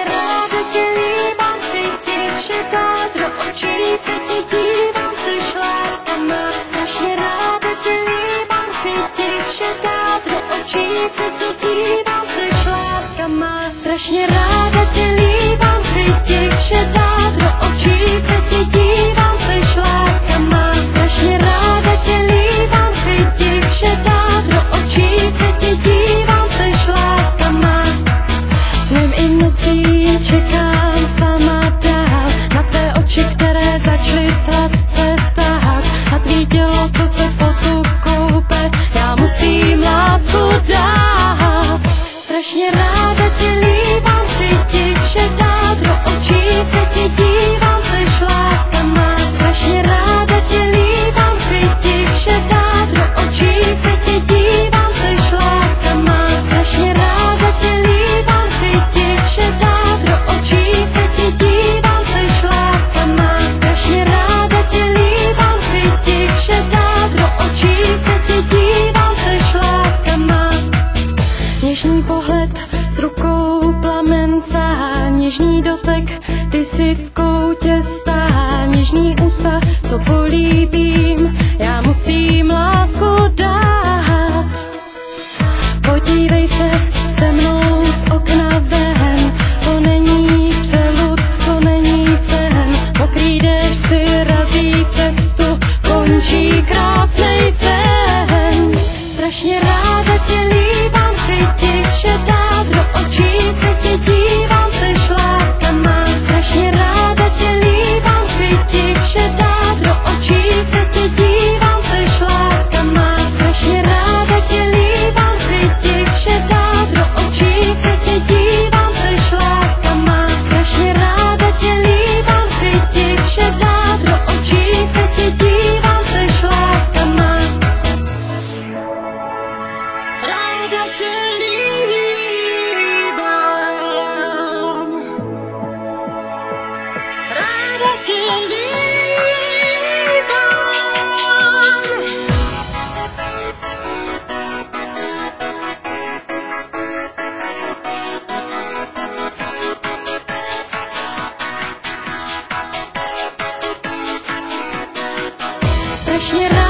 ráda tě líbám, cítím vše dát, do očí se ti dívám, seš láska má. Strašně ráda tě líbám, cítím vše dát, do očí se ti dívám, seš láska má. Strašně ráda tě líbám, cítím vše dát, do očí se ti dívám, seš láska má. Strašně ráda tě líbám, cítím vše dát, do očí se ti dívám, seš láska má. Dnem i nocí čekám sama dál na tvé oči, které začaly sladce tahat, a tvý tělo, co se potu koupe, já musím lásku dát. Strašně ráda tě líbám, cítím vše dát, do očí se ti dívám, seš láska má. Strašně ráda tě líbám, cítím vše dát, do očí se ti dívám, seš láska má. Strašně ráda tě líbám, cítím vše dát, do očí se ti dívám, seš láska má. Strašně ráda tě líbám, cítím vše dát, do očí se ti dívám, seš láska má. Něžný pohled s rukou plamence, něžný dotek, ty si v koutě stá, něžný ústa, co políbím, já musím lásku dát. Podívej se mnou z okna ven, to není přelud, to není sen, mokrý déšť si razí cestu, končí krásnej sen. Strašně ráda tě líbám, cítím vše dát, do očí se ti dívám, seš láska má. Strašně ráda tě líbám, cítím vše dát, do očí se ti dívám, seš láska má. Strašně ráda tě líbám, cítím vše dát, do očí se ti dívám, seš láska má. Strašně ráda tě líbám, cítím vše dát, do očí se ti dívám, seš láska má. Ráda tě líbám, ráda tě líbám. Strašně ráda